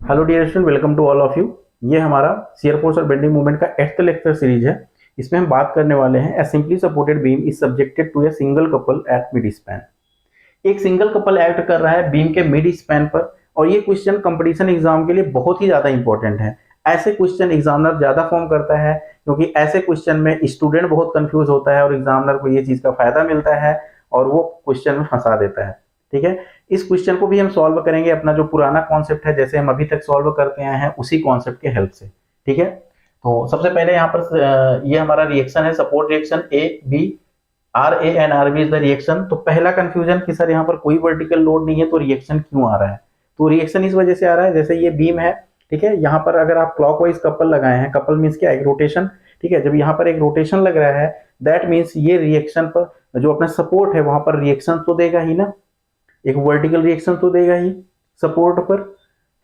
Hello dear student, welcome to all of you. ये हमारा shear force और bending movement का 8th लेक्चर सीरीज है। इसमें हम बात करने वाले हैं, a simply supported beam is subjected to a single couple at mid span. एक सिंगल कपल एक्ट कर रहा है बीम के मिड स्पैन पर, और ये क्वेश्चन कंपटीशन एग्जाम के लिए बहुत ही ज्यादा इंपॉर्टेंट है। ऐसे क्वेश्चन एग्जामिनर ज्यादा फॉर्म करता है, क्योंकि ऐसे क्वेश्चन में स्टूडेंट बहुत कंफ्यूज होता है और एग्जामिनर को ये चीज का फायदा मिलता है और वो क्वेश्चन में फंसा देता है। ठीक है, इस क्वेश्चन को भी हम सॉल्व करेंगे अपना जो पुराना कॉन्सेप्ट है, जैसे हम अभी तक सॉल्व करते आए हैं उसी कॉन्सेप्ट के हेल्प से। ठीक है, तो सबसे पहले यहाँ पर ये हमारा रिएक्शन है, support reaction A B, R A and R B is the reaction. तो पहला कंफ्यूजन कि सर यहाँ पर कोई वर्टिकल लोड नहीं है तो रिएक्शन क्यों आ रहा है। तो रिएक्शन इस वजह से आ रहा है, जैसे ये बीम है, ठीक है, यहाँ पर अगर आप क्लॉकवाइज कपल लगाए हैं, कपल मीन्स क्या, एक रोटेशन। ठीक है, जब यहाँ पर एक रोटेशन लग रहा है दैट मीन्स ये रिएक्शन पर जो अपना सपोर्ट है वहां पर रिएक्शन तो देगा ही ना, एक वर्टिकल रिएक्शन तो देगा ही सपोर्ट पर,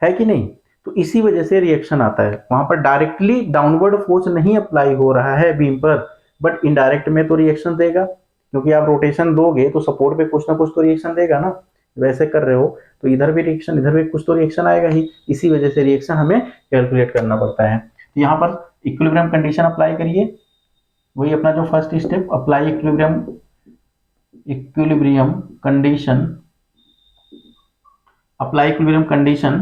है कि नहीं। तो इसी वजह से रिएक्शन आता है। वहां पर डायरेक्टली डाउनवर्ड फोर्स नहीं अप्लाई हो रहा है बीम पर, बट इनडायरेक्ट में तो रिएक्शन देगा, क्योंकि आप रोटेशन दोगे तो सपोर्ट पे कुछ ना कुछ तो रिएक्शन देगा ना। वैसे कर रहे हो तो इधर भी रिएक्शन, इधर भी कुछ तो रिएक्शन आएगा ही। इसी वजह से रिएक्शन हमें कैलकुलेट करना पड़ता है। तो यहाँ पर इक्विलिब्रियम कंडीशन अप्लाई करिए, वही अपना जो first step, apply equilibrium condition, apply equilibrium condition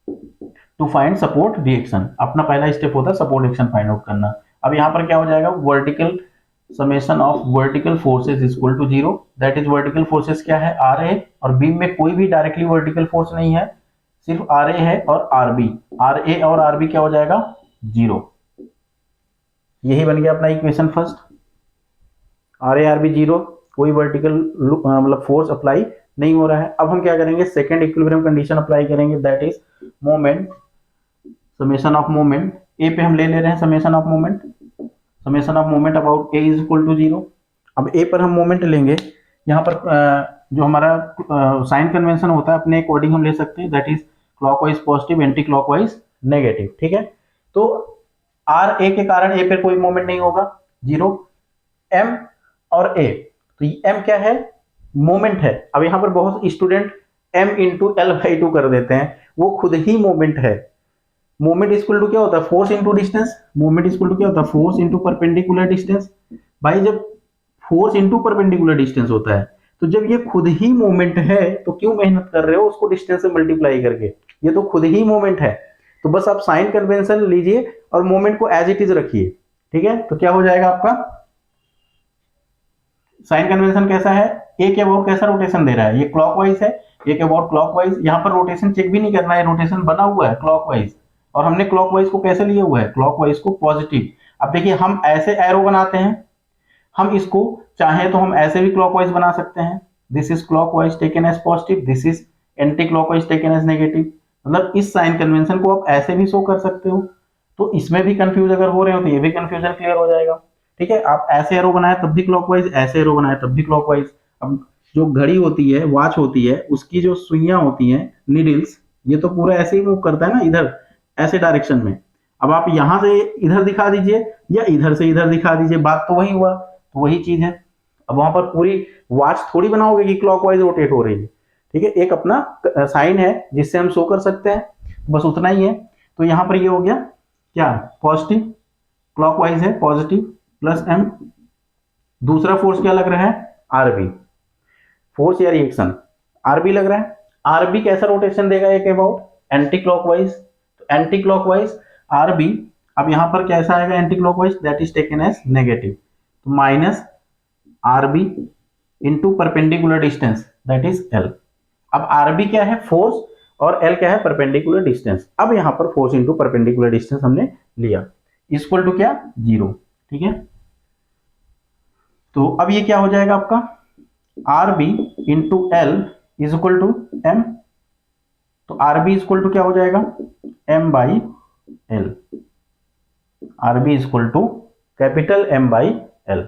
to find support reaction. अपना पहला स्टेप होता है सपोर्ट रिएक्शन फाइंड आउट करना। अब यहाँ पर क्या हो जाएगा, vertical summation of vertical forces is equal to 0। That is vertical forces क्या है, आर ए, और बीम में कोई भी डायरेक्टली वर्टिकल फोर्स नहीं है, सिर्फ आर ए है और आर बी। आर ए और आर बी क्या हो जाएगा, 0। यही बन गया अपना equation first, R A R B 0, कोई वर्टिकल मतलब फोर्स अप्लाई नहीं हो रहा है। अब हम क्या करेंगे, सेकंड इक्विलिब्रियम कंडीशन अप्लाई करेंगे, that is moment, summation of moment. A पे हम ले रहे हैं summation of moment, summation of moment about A is equal to 0। अब ए पर हम मोमेंट लेंगे, यहाँ पर जो हमारा साइन कन्वेंशन होता है अपने अकॉर्डिंग हम ले सकते हैं, that is clockwise positive, anti clockwise negative. ठीक है, तो आर ए के कारण ए पे कोई मोमेंट नहीं होगा, 0। एम और ए, तो एम क्या है, मोमेंट है। अब यहाँ पर बहुत student m into L by 2 कर देते हैं, वो खुद ही मोमेंट है। मोमेंट इक्वल टू क्या होता है, force into distance. Moment equal to क्या होता है, फोर्स इंटू परपेंडिकुलर डिस्टेंस। भाई जब फोर्स इंटू परपेंडिकुलर डिस्टेंस होता है, तो जब ये खुद ही मोमेंट है तो क्यों मेहनत कर रहे हो उसको डिस्टेंस से मल्टीप्लाई करके, ये तो खुद ही मोमेंट है। तो बस आप साइन कन्वेंशन लीजिए और मोमेंट को एज इट इज रखिए। ठीक है, तो क्या हो जाएगा आपका साइन कन्वेंशन कैसा है, ए के अबाउट कैसा रोटेशन दे रहा है, ये क्लॉकवाइज है, ए के अबाउट क्लॉकवाइज। यहाँ पर रोटेशन चेक भी नहीं करना है, रोटेशन बना हुआ है क्लॉकवाइज, और हमने क्लॉकवाइज को कैसे लिया हुआ है, क्लॉकवाइज को पॉजिटिव। अब देखिए हम ऐसे एरो बनाते हैं, हम इसको चाहे तो हम ऐसे भी क्लॉकवाइज बना सकते हैं, this is clockwise taken as positive, this is anti clockwise taken as negative. मतलब इस साइन कन्वेंशन को आप ऐसे भी शो कर सकते हो। तो इसमें भी कंफ्यूज अगर हो रहे हो तो ये भी कंफ्यूजन क्लियर हो जाएगा। ठीक है, आप ऐसे एरो बनाए तब भी क्लॉकवाइज, ऐसे एरो बनाए तब भी क्लॉकवाइज। अब जो घड़ी होती है, वॉच होती है, उसकी जो सुइयां होती हैं, नीडल्स, ये तो पूरा ऐसे ही मूव करता है ना, इधर ऐसे डायरेक्शन में। अब आप यहां से इधर दिखा दीजिए या इधर से इधर दिखा दीजिए, बात तो वही हुआ, तो वही चीज है। अब वहां पर पूरी वॉच थोड़ी बनाओगे कि क्लॉकवाइज रोटेट हो रही है। ठीक है, एक अपना साइन है जिससे हम शो कर सकते हैं, बस उतना ही है। तो यहां पर ये हो गया क्या, पॉजिटिव, क्लॉकवाइज है पॉजिटिव प्लस एम। दूसरा फोर्स क्या लग रहा है, आरबी, फोर्स या रिएक्शन आरबी लग रहा है। आरबी कैसा रोटेशन देगा, एक अबाउट एंटी क्लॉकवाइज, तो एंटी क्लॉकवाइज आरबी। अब यहां पर कैसा आएगा anticlockwise, that is taken as negative, तो minus RB into perpendicular distance, that is L. अब आरबी क्या है, फोर्स, और एल क्या है, परपेंडिकुलर डिस्टेंस। अब यहां पर फोर्स इंटू परपेंडिकुलर डिस्टेंस हमने लिया, इक्वल टू क्या, 0। ठीक है, तो अब ये क्या हो जाएगा आपका, R B into L is equal to M. तो आर बी इक्वल टू क्या हो जाएगा, M by L. R B equal to capital M by L.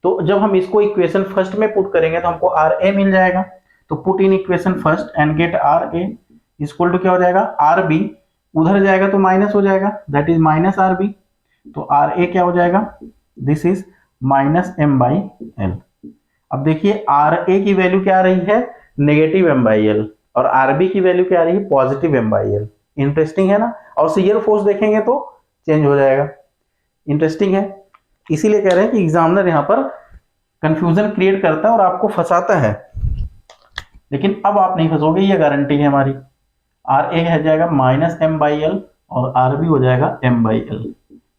तो जब हम इसको इक्वेशन फर्स्ट में पुट करेंगे तो हमको आर ए मिल जाएगा। तो put in equation first and get R A equal to क्या हो जाएगा, आर बी उधर जाएगा तो माइनस हो जाएगा, that is minus R B. तो आर ए क्या हो जाएगा, this is minus M by L. अब देखिए आर ए की वैल्यू क्या आ रही है, नेगेटिव एम बाई एल, और आर बी की वैल्यू क्या आ रही है, positive M by L. Interesting है ना। और शियर फोर्स देखेंगे तो चेंज हो जाएगा। इंटरेस्टिंग है, इसीलिए कह रहे हैं कि एग्जामिनर यहाँ पर कंफ्यूजन क्रिएट करता है और आपको फंसाता है, लेकिन अब आप नहीं फंसोगे, ये गारंटी है हमारी। आर ए हो जाएगा -m/l और आर बी हो जाएगा m/l।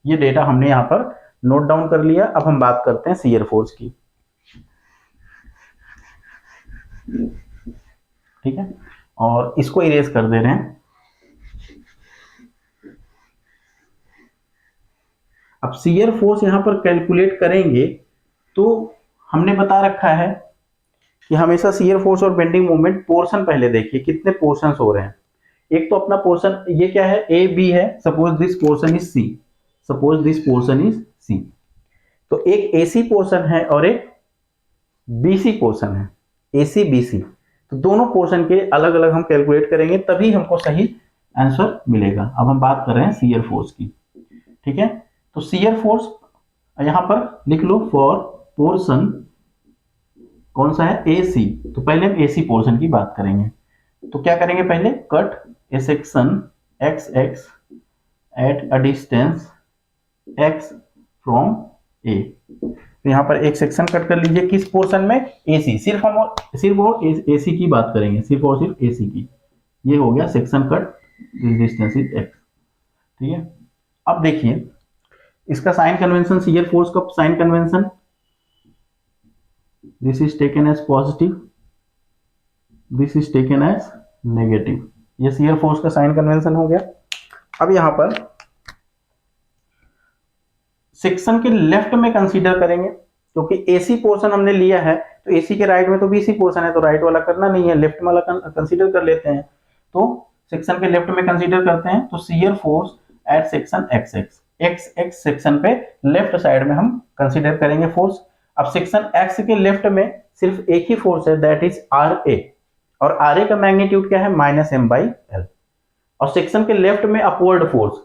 ये डेटा हमने यहाँ पर नोट डाउन कर लिया। अब हम बात करते हैं शियर फोर्स की, ठीक है, और इसको इरेज कर दे रहे हैं। अब शियर फोर्स यहां पर कैलकुलेट करेंगे तो हमने बता रखा है कि हमेशा शियर फोर्स और बेंडिंग मोमेंट पोर्शन पहले देखिए कितने पोर्शन हो रहे हैं। एक तो अपना पोर्शन ये क्या है, ए बी है, suppose this portion is C, suppose this portion is C. तो एक एसी पोर्शन है और एक बीसी पोर्शन है, एसी बीसी। तो दोनों पोर्शन के अलग अलग हम कैलकुलेट करेंगे, तभी हमको सही आंसर मिलेगा। अब हम बात कर रहे हैं शियर फोर्स की, ठीक है। तो शियर फोर्स यहां पर लिख लो, फॉर पोर्शन कौन सा है, ए सी। तो पहले हम ए सी पोर्शन की बात करेंगे। तो क्या करेंगे, पहले cut a section X X at a distance X from A. तो यहाँ पर एक सेक्शन कट कर लीजिए, किस पोर्शन में, ए सी। सिर्फ और ए सी की बात करेंगे, सिर्फ और सिर्फ ए सी की। ये हो गया section cut, this distance is X, ठीक है। अब देखिए इसका साइन कन्वेंशन, शियर फोर्स का sign convention, this is taken as positive, this is taken as negative. ये शियर फोर्स का साइन कन्वेंशन हो गया। अब यहां पर सेक्शन के लेफ्ट में कंसीडर करेंगे, क्योंकि एसी पोर्शन हमने लिया है, तो एसी के राइट में तो बीसी पोर्शन है, तो राइट वाला करना नहीं है, लेफ्ट वाला कंसीडर कर लेते हैं। तो सेक्शन के लेफ्ट में कंसीडर करते हैं, तो shear force eight section X x, x x section पे लेफ्ट साइड में हम कंसीडर करेंगे फोर्स। अब सेक्शन एक्स के लेफ्ट में सिर्फ एक ही फोर्स है, दैट इज आर ए, और आर ए का मैग्नीट्यूड क्या है, -m/l। और सेक्शन के लेफ्ट में अपवर्ड फोर्स,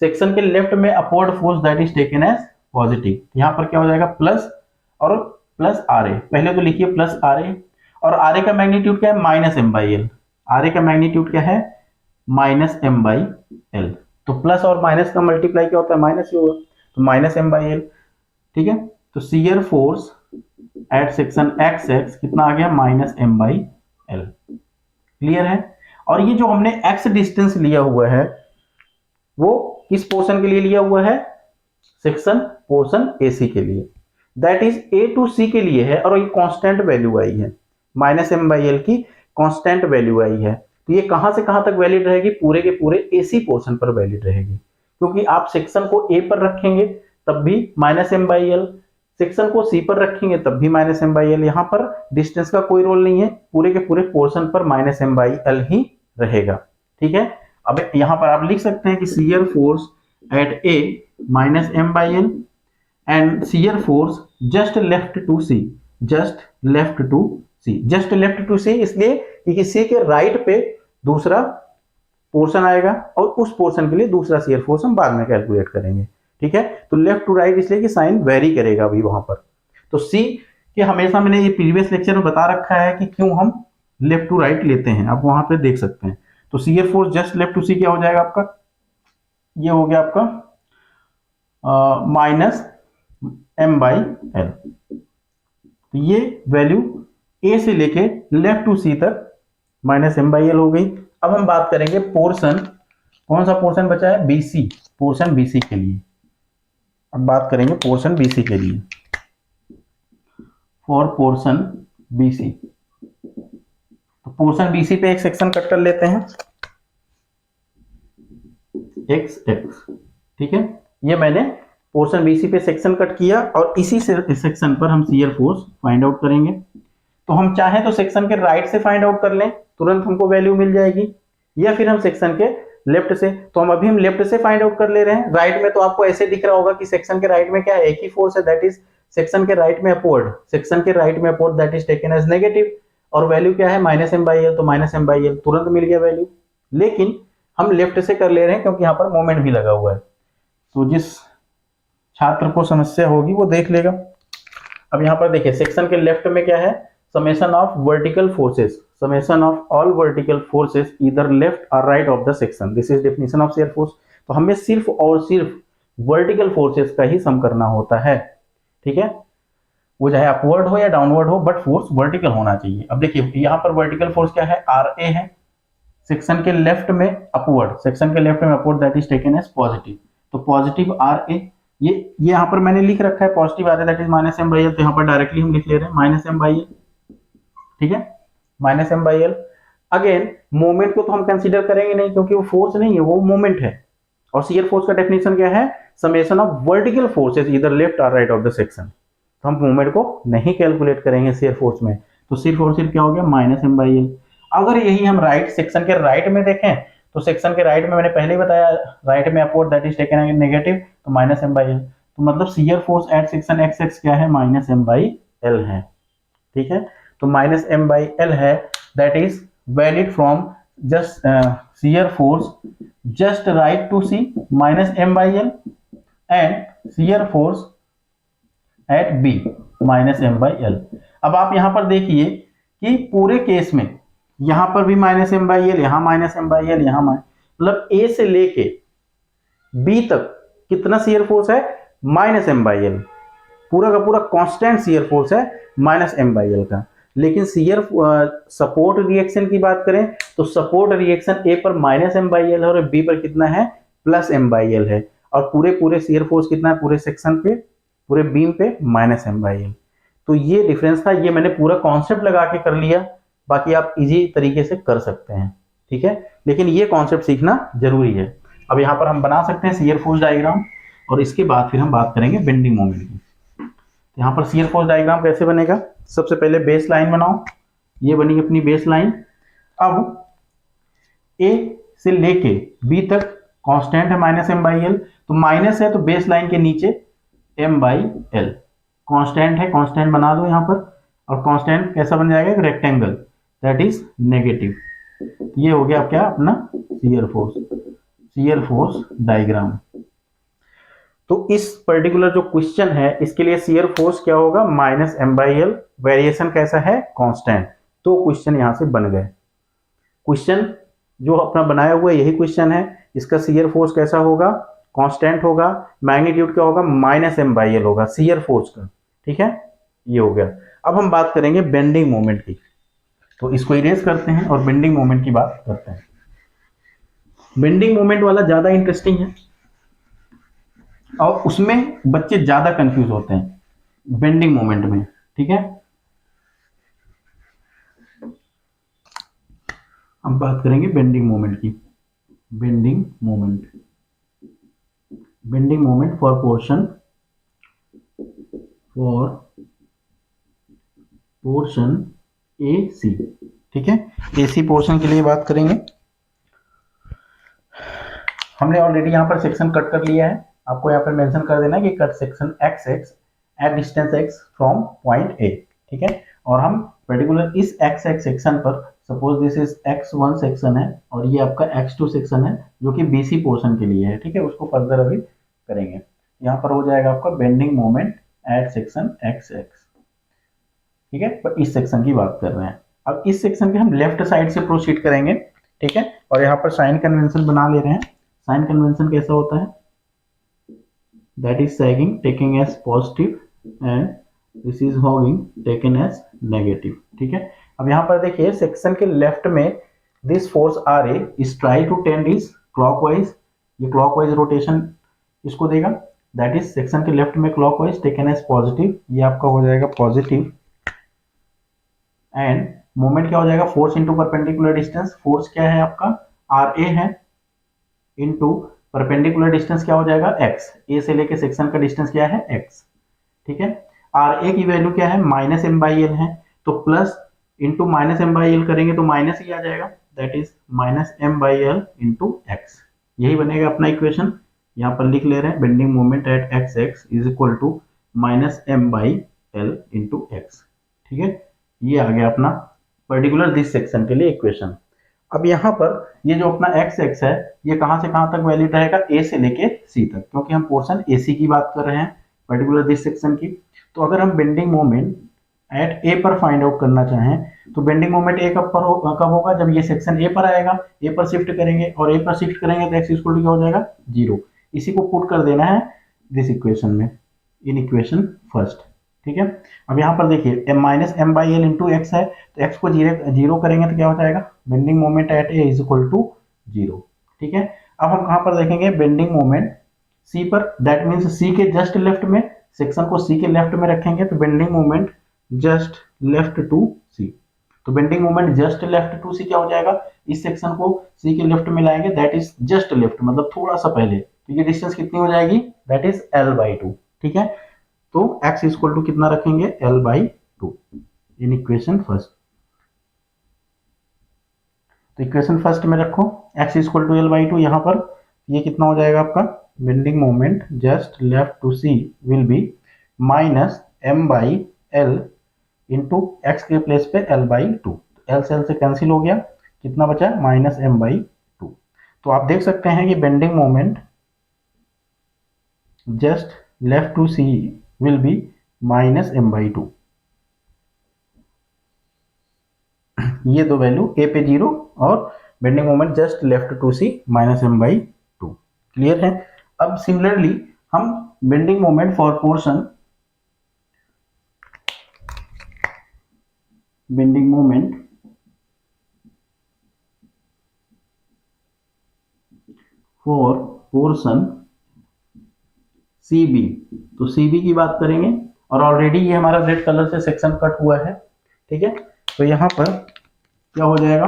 सेक्शन के लेफ्ट में upward force that is taken as positive. यहां पर क्या हो जाएगा, प्लस और प्लस आर ए, पहले तो लिखिए प्लस आर ए, और आर ए का मैग्नीट्यूड क्या है, -m/l। आर ए का मैग्नीट्यूड क्या है, -m/l। तो प्लस और माइनस का मल्टीप्लाई क्या होता है, माइनस ही होगा, तो -m/l, ठीक है। तो shear force eight section X x कितना आ गया, -m/l। क्लियर है। और ये जो हमने x डिस्टेंस लिया हुआ है वो किस पोर्शन के लिए लिया हुआ है, सेक्शन पोर्शन AC के लिए, that is A to C के लिए है, और ये कांस्टेंट वैल्यू आई है, -m/l की कांस्टेंट वैल्यू आई है। तो ये कहां से कहां तक वैलिड रहेगी, पूरे के पूरे AC पोर्शन पर वैलिड रहेगी, क्योंकि आप सेक्शन को A पर रखेंगे तब भी -m/l, सेक्शन को C पर रखेंगे तब भी -m/l। यहां पर डिस्टेंस का कोई रोल नहीं है, पूरे के पूरे पोर्शन पर -m/l ही रहेगा, ठीक है। अब यहां पर आप लिख सकते हैं कि shear force at A -m/l and shear force just left to C, just left to C, just left to C इसलिए क्योंकि C के राइट पे दूसरा पोर्शन आएगा, और उस पोर्शन के लिए दूसरा शियर फोर्स हम बाद में कैलकुलेट करेंगे, ठीक है। तो लेफ्ट टू राइट इसलिए कि साइन वेरी करेगा अभी वहां पर। तो C के हमेशा मैंने ये प्रीवियस लेक्चर में बता रखा है कि क्यों हम लेफ्ट टू राइट लेते हैं, आप वहां पे देख सकते हैं। तो shear force just left to C क्या हो जाएगा आपका, ये हो गया आपका -m/l। तो ये वैल्यू A से लेके लेफ्ट टू C तक -m/l हो गई। अब हम बात करेंगे पोर्शन, कौन सा पोर्शन बचा है, BC, पोर्शन BC के लिए। अब बात करेंगे पोर्शन BC के लिए, फॉर पोर्शन BC। तो पोर्शन BC पे एक सेक्शन कट कर लेते हैं, एक्स एक्स, ठीक है। ये मैंने पोर्शन BC पे सेक्शन कट किया, और इसी सेक्शन पर हम शियर फोर्स फाइंड आउट करेंगे। तो हम चाहें तो सेक्शन के राइट से फाइंड आउट कर लें, तुरंत हमको वैल्यू मिल जाएगी, या फिर हम सेक्शन के लेफ्ट से। तो अभी हम लेफ्ट से फाइंड आउट कर ले रहे हैं। राइट में तो आपको ऐसे दिख रहा होगा कि सेक्शन के राइट में क्या है, एक ही फोर्स है, दैट इज सेक्शन के राइट में अपवर्ड, सेक्शन के राइट में upward that is taken as negative, और वैल्यू क्या है, -m/l, तो -m/l तुरंत मिल गया वैल्यू। लेकिन हम लेफ्ट से कर ले रहे हैं क्योंकि यहाँ पर मोमेंट भी लगा हुआ है, तो जिस छात्र को समस्या होगी वो देख लेगा। अब यहाँ पर देखिए सेक्शन के लेफ्ट में क्या है, summation of vertical forces, summation of all vertical forces either left or right of the section, this is definition of shear force। तो हमें सिर्फ और सिर्फ वर्टिकल फोर्सेस का ही सम करना होता है, ठीक है, वो चाहे अपवर्ड हो या डाउनवर्ड हो, बट फोर्स वर्टिकल होना चाहिए। अब देखिए यहाँ पर वर्टिकल फोर्स क्या है, आर ए है, सेक्शन के लेफ्ट में अपवर्ड, सेक्शन के लेफ्ट में upward, that is taken as positive, तो पॉजिटिव आर ए, ये यहाँ पर मैंने लिख रखा है positive R A that is minus M by L, तो यहाँ पर डायरेक्टली हम लिख ले रहे हैं माइनस एम बाई एल, ठीक है, minus M by L. Again moment को तो हम कंसीडर करेंगे नहीं क्योंकि वो फोर्स नहीं है, वो मोमेंट है, और शियर फोर्स का डेफिनेशन क्या है, समेशन ऑफ वर्टिकल फोर्सेस इधर लेफ्ट और राइट ऑफ द सेक्शन, तो हम मोमेंट को नहीं कैलकुलेट करेंगे शियर फोर्स में, तो सिर्फ और सिर्फ क्या हो गया माइनस एम बाई एल। अगर यही हम राइट सेक्शन के राइट में देखें तो सेक्शन के राइट में मैंने पहले ही बताया, राइट में upward that is taken negative, तो माइनस एम बाई एल, तो मतलब shear force eight section X x क्या है, माइनस एम बाई एल है, ठीक है, तो माइनस एम बाई एल है, that is valid from just shear force just right to C minus m by L and shear force at B minus m by L। अब आप यहां पर देखिए कि पूरे केस में यहां पर भी माइनस एम बाई एल, यहां माइनस एम बाई एल, यहां मतलब A से लेके B तक कितना शियर फोर्स है, माइनस एम बाई एल, पूरा का पूरा कांस्टेंट शियर फोर्स है माइनस एम बाई एल का। लेकिन शियर सपोर्ट रिएक्शन की बात करें तो सपोर्ट रिएक्शन ए पर माइनस एम बाई एल है और बी पर कितना है, प्लस एम बाई एल है, और पूरे पूरे शियर फोर्स कितना है, पूरे सेक्शन पे, पूरे बीम पे माइनस एम बाई एल। तो ये डिफरेंस था, ये मैंने पूरा कॉन्सेप्ट लगा के कर लिया, बाकी आप इजी तरीके से कर सकते हैं, ठीक है, लेकिन ये कॉन्सेप्ट सीखना जरूरी है। अब यहाँ पर हम बना सकते हैं शियर फोर्स डायग्राम, और इसके बाद फिर हम बात करेंगे बेंडिंग मोमेंट की। यहाँ पर शियर फोर्स डायग्राम कैसे बनेगा, सबसे पहले बेस लाइन बनाओ, ये बनी अपनी बेस लाइन। अब ए से लेके बी तक कांस्टेंट है माइनस एम बाई एल, तो माइनस है तो बेस लाइन के नीचे एम बाई एल, कांस्टेंट है, कांस्टेंट बना दो यहाँ पर, और कांस्टेंट कैसा बन जाएगा, रेक्टेंगल, दैट इज नेगेटिव। ये हो गया क्या अपना शियर फोर्स डायग्राम। तो इस पर्टिकुलर जो क्वेश्चन है इसके लिए शियर फोर्स क्या होगा, minus M by L, variation कैसा है, कांस्टेंट। तो क्वेश्चन यहां से बन गए, क्वेश्चन जो अपना बनाया हुआ यही क्वेश्चन है, इसका शियर फोर्स कैसा होगा, कांस्टेंट होगा, मैग्नीट्यूड क्या होगा, माइनस एम बाई एल होगा शियर फोर्स का, ठीक है, ये हो गया। अब हम बात करेंगे बेंडिंग मोमेंट की, तो इसको इरेज करते हैं और बेंडिंग मोमेंट की बात करते हैं। बेंडिंग मोमेंट वाला ज्यादा इंटरेस्टिंग है और उसमें बच्चे ज्यादा कंफ्यूज होते हैं बेंडिंग मोमेंट में, ठीक है। हम बात करेंगे बेंडिंग मोमेंट की। बेंडिंग मोमेंट फॉर पोर्शन ए सी, ठीक है, ए सी पोर्शन के लिए बात करेंगे। हमने ऑलरेडी यहां पर सेक्शन कट कर लिया है, आपको यहाँ पर मेंशन कर देना है कि cut section X X at distance X from point A, ठीक है, और हम पर्टिकुलर इस एक्स एक्स सेक्शन पर, suppose this is x1 section है और ये आपका x2 सेक्शन है जो कि BC पोर्शन के लिए है, ठीक है, उसको फर्दर अभी करेंगे। यहाँ पर हो जाएगा आपका bending moment eight section X x, ठीक है, पर इस सेक्शन की बात कर रहे हैं। अब इस सेक्शन के हम लेफ्ट साइड से प्रोसीड करेंगे, ठीक है, और यहाँ पर साइन कन्वेंशन बना ले रहे हैं। साइन कन्वेंशन कैसा होता है, that is sagging taking as positive and this is hogging taken as negative, ठीक है। अब यहाँ पर देखिए सेक्शन के लेफ्ट में this force RA is try to tend is clockwise, ये clockwise रोटेशन इसको देगा, that is सेक्शन के लेफ्ट में clockwise taken as positive, ये आपका हो जाएगा पॉजिटिव, एंड मोमेंट क्या हो जाएगा, force into perpendicular distance, force क्या है आपका RA है, इंटू परपेंडिकुलर डिस्टेंस क्या हो जाएगा x, ए से लेके सेक्शन का डिस्टेंस क्या है x, ठीक है। आर ए की वैल्यू क्या है, माइनस एम बाई एल है, तो plus into minus M by L करेंगे तो माइनस ही आ जाएगा, that is minus M by L into X, यही बनेगा अपना इक्वेशन। यहाँ पर लिख ले रहे हैं bending moment at X X is equal to minus M by L into X, ठीक है, ये आ गया अपना पर्टिकुलर दिस सेक्शन के लिए इक्वेशन। अब यहाँ पर ये जो अपना एक्स एक्स है ये कहां से कहां तक वैलिड रहेगा, ए से लेके सी तक, क्योंकि हम पोर्शन एसी की बात कर रहे हैं पर्टिकुलर दिस सेक्शन की। तो अगर हम बेंडिंग मोमेंट एट ए पर फाइंड आउट करना चाहें तो बेंडिंग मोमेंट ए कब होगा, जब ये सेक्शन ए पर आएगा, ए पर शिफ्ट करेंगे और ए पर शिफ्ट करेंगे तो एक्स इक्वल टू क्या हो जाएगा, 0। इसी को पुट कर देना है दिस इक्वेशन में, इन इक्वेशन फर्स्ट। ठीक है, अब यहाँ पर देखिए M minus M by L into X है, तो एक्स को जीरो करेंगे तो क्या हो जाएगा, bending moment at A is equal to 0। ठीक है, अब हम कहाँ पर देखेंगे, बेंडिंग मोमेंट सी पर, दैट मीन्स सी के जस्ट लेफ्ट में, सेक्शन को सी के लेफ्ट में रखेंगे तो bending moment just left to C. तो bending moment just left to C क्या हो जाएगा, इस सेक्शन को सी के लेफ्ट में लाएंगे, दैट इज जस्ट लेफ्ट मतलब थोड़ा सा पहले, तो ये डिस्टेंस कितनी हो जाएगी, that is L by two. ठीक है, तो x इक्वल टू कितना रखेंगे, l by two in equation first. तो इक्वेशन फर्स्ट में रखो x equal to L by two, यहाँ पर ये कितना हो जाएगा आपका, bending moment just left to C will be minus M by L into X के प्लेस पे एल बाई टू, एल से कैंसिल हो गया, कितना बचा, माइनस एम बाई टू। तो आप देख सकते हैं कि bending moment just left to C will be minus m by 2। ये दो वैल्यू a पे 0 और bending moment just left to C minus m by 2। Clear है। अब सिमिलरली हम bending moment for portion, bending moment for portion CB, तो CB की बात करेंगे और ऑलरेडी ये हमारा रेड कलर से सेक्शन कट हुआ है। ठीक है, तो यहाँ पर क्या हो जाएगा,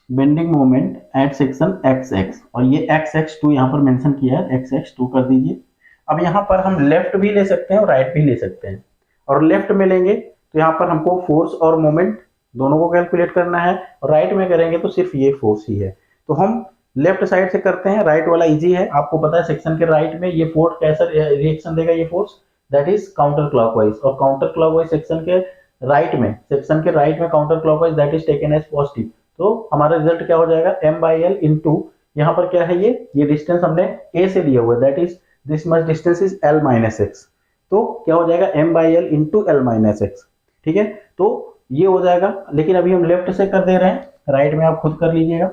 bending moment eight section XX, और ये XX2 यहाँ पर मेंशन किया है, XX2 कर दीजिए। अब यहाँ पर हम लेफ्ट भी ले सकते हैं और राइट भी ले सकते हैं, और लेफ्ट में लेंगे तो यहाँ पर हमको फोर्स और मोमेंट दोनों को कैलकुलेट करना है, और राइट में करेंगे तो सिर्फ ये फोर्स ही है। तो हम लेफ्ट साइड से करते हैं, राइट वाला इजी है, आपको पता है सेक्शन के राइट में ये फोर्स कैसा रिएक्शन देगा, ये force that is counter clockwise, और काउंटर क्लॉकवाइज सेक्शन के राइट में counter clockwise that is taken as positive. तो हमारा रिजल्ट क्या हो जाएगा, m बाई एल इंटू, यहाँ पर क्या है, ये डिस्टेंस हमने a से लिया हुआ है, that is this much distance is l minus x, तो क्या हो जाएगा m by L into L minus x. ठीक है, तो ये हो जाएगा, लेकिन अभी हम लेफ्ट से कर दे रहे हैं, राइट में आप खुद कर लीजिएगा।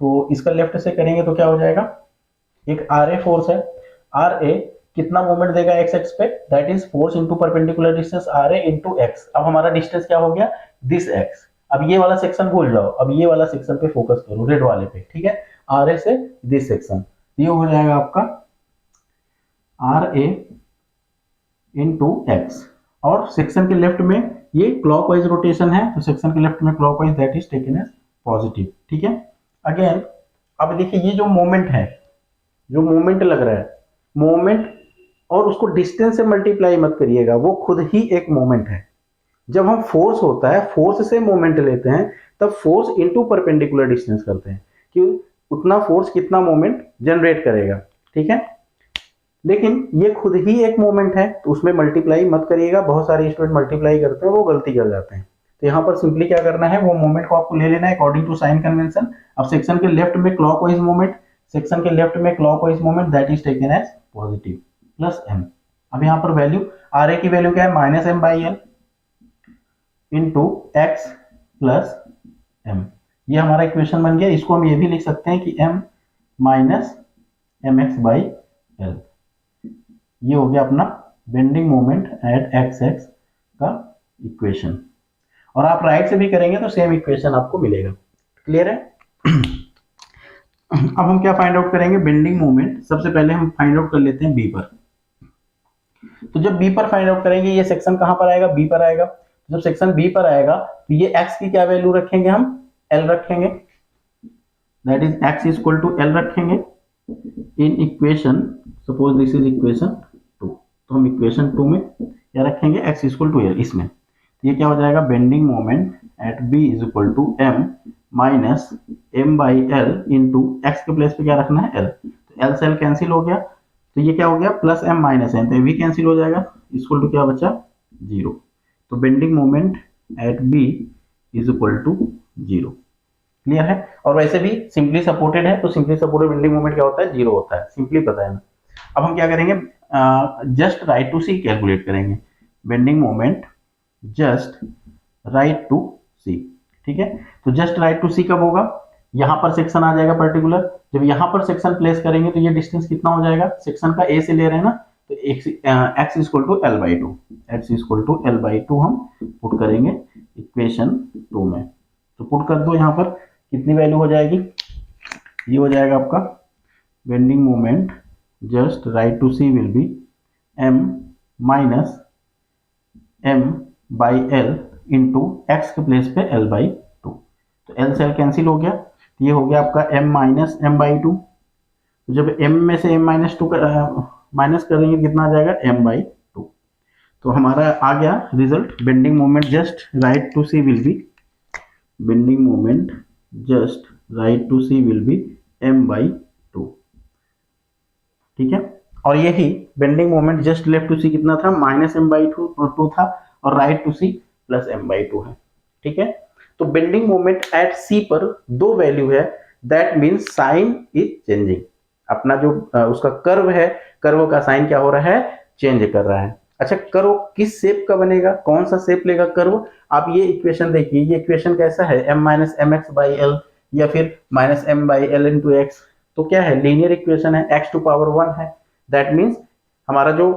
तो इसका लेफ्ट से करेंगे तो क्या हो जाएगा, एक RA फोर्स है, RA कितना मोमेंट देगा x एक्स पे, that is force into perpendicular distance RA into x। अब हमारा डिस्टेंस क्या हो गया, दिस x। अब ये वाला सेक्शन भूल जाओ, अब ये वाला सेक्शन पे फोकस करो, रेड वाले पे। ठीक है, RA से दिस सेक्शन, ये हो जाएगा आपका RA इनटू x, और सेक्शन के लेफ्ट में ये क्लॉकवाइज रोटेशन है, तो सेक्शन के लेफ्ट में clockwise that is taken as positive. ठीक है, अगेन अब देखिए ये जो मोमेंट है, जो मोमेंट लग रहा है, मोमेंट और उसको डिस्टेंस से मल्टीप्लाई मत करिएगा, वो खुद ही एक मोमेंट है। जब हम फोर्स होता है, फोर्स से मोमेंट लेते हैं, तब फोर्स इनटू परपेंडिकुलर डिस्टेंस करते हैं कि उतना फोर्स कितना मोमेंट जनरेट करेगा। ठीक है, लेकिन ये खुद ही एक मोमेंट है, तो उसमें मल्टीप्लाई मत करिएगा, बहुत सारे स्टूडेंट मल्टीप्लाई करते हैं, वो गलती कर जाते हैं। तो यहाँ पर सिंपली क्या करना है, वो मोमेंट को आपको ले लेना है अकॉर्डिंग टू साइन कन्वेंशन। अब सेक्शन के लेफ्ट में क्लॉकवाइज मोमेंट, सेक्शन के लेफ्ट में clockwise moment that is taken as positive plus m। अब यहाँ पर वैल्यू RA की वैल्यू क्या है, minus m by L into x plus m। ये हमारा इक्वेशन बन गया। इसको हम ये भी लिख सकते हैं कि m minus M X by L, ये हो गया अपना bending moment at X X का इक्वेशन। और आप राइट से भी करेंगे तो सेम इक्वेशन आपको मिलेगा। क्लियर है। अब हम क्या फाइंड आउट करेंगे, बेंडिंग मोमेंट सबसे पहले हम फाइंड आउट कर लेते हैं बी पर। तो जब बी पर फाइंड आउट करेंगे, ये सेक्शन कहां पर आएगा, बी पर आएगा। जब सेक्शन बी पर आएगा तो ये एक्स की क्या वैल्यू रखेंगे, हम एल रखेंगे, that is X is equal to L रखेंगे in equation, suppose this is equation 2, तो हम इक्वेशन 2 में क्या रखेंगे, X is equal to L. इसमें ये क्या हो जाएगा, bending moment at B is equal to M minus M by L into X के प्लेस पे क्या रखना है, एल। तो एल से एल कैंसिल हो गया, तो ये क्या हो गया, प्लस एम माइनस एन, तो ये भी कैंसिल हो जाएगा, इक्वल टू क्या बचा, 0। तो bending moment at B is equal to 0। Clear है। और वैसे भी सिंपली सपोर्टेड है, तो सिंपली सपोर्टेड बेंडिंग मोमेंट क्या होता है, 0 होता है, सिंपली पता है ना। अब हम क्या करेंगे, just right to C calculate करेंगे। Bending moment just right to C. ठीक है, तो जस्ट राइट टू सी कब होगा, यहां पर सेक्शन आ जाएगा पर्टिकुलर, जब यहां पर सेक्शन प्लेस करेंगे तो ये डिस्टेंस कितना हो जाएगा, सेक्शन का ए से ले रहे हैं ना, तो X equal to L by two, X equal to L by two हम पुट करेंगे इक्वेशन 2 में। तो पुट कर दो, यहाँ पर कितनी वैल्यू हो जाएगी, ये हो जाएगा आपका bending moment just right to C will be m minus m by L into X के प्लेस पे l बाई टू, तो l से l कैंसिल हो गया, तो ये हो गया आपका m minus m by two. तो जब m में से m माइनस टू माइनस करेंगे कितना आ जाएगा m बाई टू। तो हमारा आ गया result, bending moment just right to C will be, bending moment just right to C will be m by two. ठीक है, और यही bending moment just left to C कितना था, माइनस m बाई टू था, और right to C plus m by two है। ठीक है, तो बेंडिंग मोमेंट एट सी पर दो वैल्यू है, that means sign is changing. अपना जो उसका कर्व है, कर्व का साइन क्या हो रहा है, चेंज कर रहा है। अच्छा, कर्व किस शेप का बनेगा, कौन सा शेप लेगा कर्व, आप ये इक्वेशन देखिए, ये इक्वेशन कैसा है, m minus M X by L या फिर minus M by L into X, तो क्या है, लीनियर इक्वेशन है, x टू पावर 1 है, दैट मीन्स हमारा जो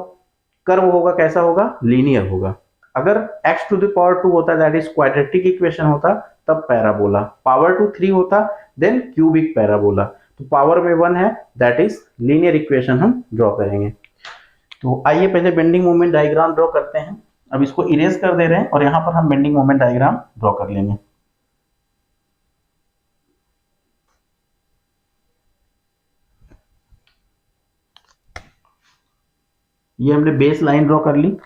कर्व होगा कैसा होगा, लीनियर होगा। अगर x टू द पावर 2 होता, दैट इज क्वाड्रेटिक इक्वेशन होता, तब पैराबोला, पावर टू 3 होता देन क्यूबिक पैराबोला, तो पावर में 1 है, दैट इज लीनियर इक्वेशन हम ड्रॉ करेंगे। तो आइए पहले बेंडिंग मोमेंट डायग्राम ड्रॉ करते हैं, अब इसको इरेज कर दे रहे हैं और यहां पर हम बेंडिंग मोमेंट डायग्राम ड्रॉ कर लेंगे। ये हमने बेस लाइन ड्रॉ कर ली।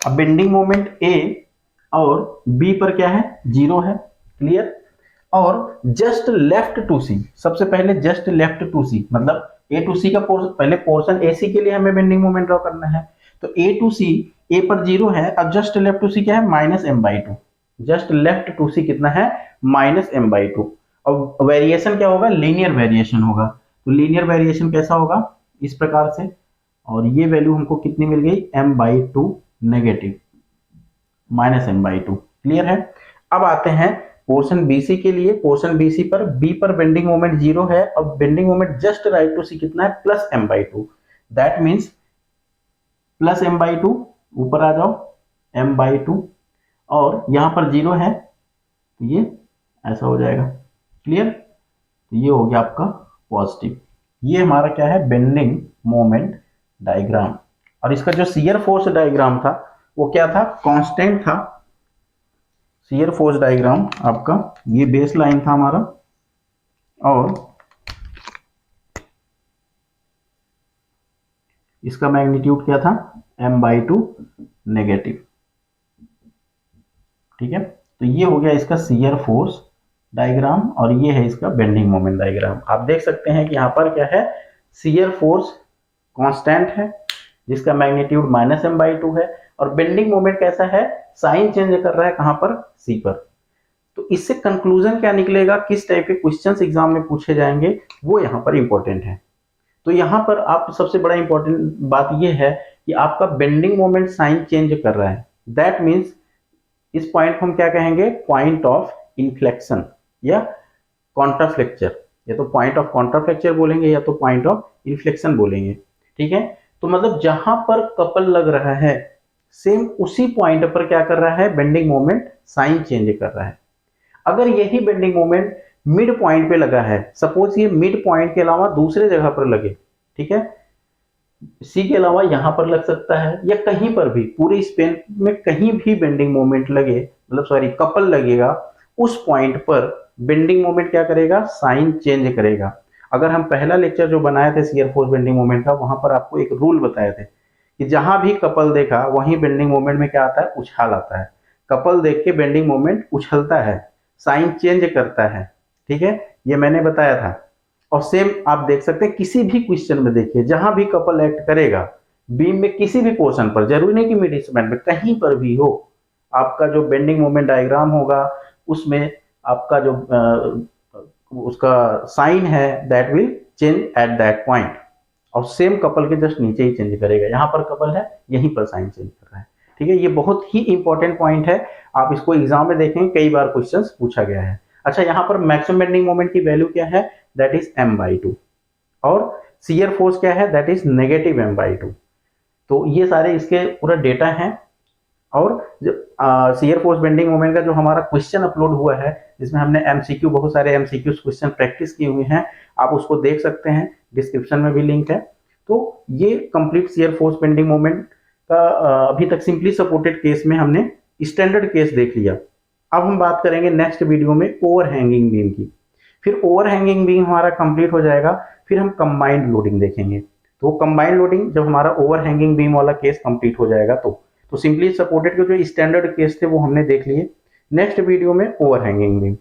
अब बेंडिंग मोमेंट ए और बी पर क्या है, 0 है, क्लियर, और जस्ट लेफ्ट टू सी, सबसे पहले जस्ट लेफ्ट टू सी मतलब ए टू सी का पोर्शन, पहले पोर्शन ए सी के लिए हमें बेंडिंग मोमेंट ड्रॉ करना है, तो ए टू सी, ए पर 0 है, अब जस्ट लेफ्ट टू सी क्या है, minus M by two, just left to C कितना है, माइनस एम बाई टू। अब वेरिएशन क्या होगा, लीनियर वेरिएशन होगा, तो लीनियर वेरिएशन कैसा होगा, इस प्रकार से, और ये वैल्यू हमको कितनी मिल गई, m by two negative, minus m by two, clear है। अब आते हैं पोर्शन BC के लिए, पोर्शन BC पर B पर बेंडिंग मोमेंट 0 है, अब bending moment just right to C कितना है, plus m by two, that means plus m by two, ऊपर आ जाओ, m बाई टू, और यहां पर 0 है, तो ये ऐसा हो जाएगा, क्लियर, तो ये हो गया आपका पॉजिटिव। ये हमारा क्या है, बेंडिंग मोमेंट डायग्राम। और इसका जो शियर फोर्स डायग्राम था वो क्या था, कांस्टेंट था। शियर फोर्स डायग्राम आपका ये बेस लाइन था हमारा, और इसका मैग्नीट्यूड क्या था, m बाई टू नेगेटिव। ठीक है, तो ये हो गया इसका शियर फोर्स डायग्राम, और ये है इसका बेंडिंग मोमेंट डायग्राम। आप देख सकते हैं कि यहाँ पर क्या है, शियर फोर्स कांस्टेंट है जिसका magnitude minus M by two है, और बेंडिंग मोमेंट कैसा है, साइन चेंज कर रहा है कहां पर, सी पर। तो इससे कंक्लूजन क्या निकलेगा, किस टाइप के क्वेश्चंस एग्जाम में पूछे जाएंगे, वो यहाँ पर इंपॉर्टेंट है। तो यहाँ पर आप सबसे बड़ा इंपॉर्टेंट बात ये है कि आपका बेंडिंग मोमेंट साइन चेंज कर रहा है, दैट मीन्स इस पॉइंट को हम क्या कहेंगे, पॉइंट ऑफ इन्फ्लेक्शन या कॉन्ट्राफ्लेक्चर, या तो पॉइंट ऑफ कॉन्ट्राफ्लेक्चर बोलेंगे या तो पॉइंट ऑफ इन्फ्लेक्शन बोलेंगे। ठीक है, तो मतलब जहां पर कपल लग रहा है, सेम उसी पॉइंट पर क्या कर रहा है, बेंडिंग मोमेंट साइन चेंज कर रहा है। अगर यही बेंडिंग मोमेंट मिड पॉइंट पे लगा है, सपोज ये मिड पॉइंट के अलावा दूसरे जगह पर लगे, ठीक है, सी के अलावा यहां पर लग सकता है या कहीं पर भी, पूरे स्पेन में कहीं भी बेंडिंग मोमेंट लगे, मतलब सॉरी कपल लगेगा, उस पॉइंट पर बेंडिंग मोमेंट क्या करेगा, साइन चेंज करेगा। अगर हम पहला लेक्चर जो बनाए थे शियर फोर्स बेंडिंग मोमेंट का, वहां पर आपको एक रूल बताए थे कि जहां भी कपल देखा वहीं बेंडिंग मोमेंट में क्या आता है, उछाल आता है। कपल देख के बेंडिंग मोमेंट उछलता है, साइन चेंज करता है। ठीक है, ये मैंने बताया था। और सेम आप देख सकते हैं किसी भी क्वेश्चन में, देखिए जहां भी कपल एक्ट करेगा बीम में किसी भी पोर्शन पर, जरूरी नहीं कि मिड स्पैन में, कहीं पर भी हो, आपका जो बेंडिंग मोमेंट डायग्राम होगा उसमें आपका जो उसका साइन है that will change at that point, और सेम कपल के जस्ट नीचे ही चेंज करेगा। यहाँ पर कपल है, यहीं पर साइन चेंज कर रहा है। ठीक है, ये बहुत ही इंपॉर्टेंट पॉइंट है, आप इसको एग्जाम में देखेंगे, कई बार क्वेश्चन पूछा गया है। अच्छा, यहाँ पर मैक्सिमम बेंडिंग मोमेंट की वैल्यू क्या है, दैट इज m/2, और शियर फोर्स क्या है, दैट इज -m/2। तो ये सारे इसके पूरा डेटा हैं। और जो शियर फोर्स बेंडिंग मोमेंट का जो हमारा क्वेश्चन अपलोड हुआ है, जिसमें हमने एमसीक्यू, बहुत सारे एमसीक्यू क्वेश्चन प्रैक्टिस किए हुए हैं, आप उसको देख सकते हैं, डिस्क्रिप्शन में भी लिंक है। तो ये complete shear force bending moment का अभी तक सिंपली सपोर्टेड केस में हमने स्टैंडर्ड केस देख लिया। अब हम बात करेंगे नेक्स्ट वीडियो में ओवर हैंगिंग बीम की। फिर ओवर हैंगिंग बीम हमारा कंप्लीट हो जाएगा, फिर हम कंबाइंड लोडिंग देखेंगे। तो कंबाइंड लोडिंग जब हमारा ओवर हैंगिंग बीम वाला केस कंप्लीट हो जाएगा, तो सिंपली सपोर्टेड के जो स्टैंडर्ड केस थे वो हमने देख लिए। नेक्स्ट वीडियो में ओवर हैंगिंग बीम।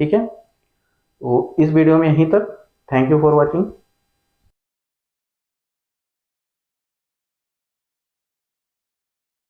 ठीक है, तो इस वीडियो में यहीं तक। Thank you for watching.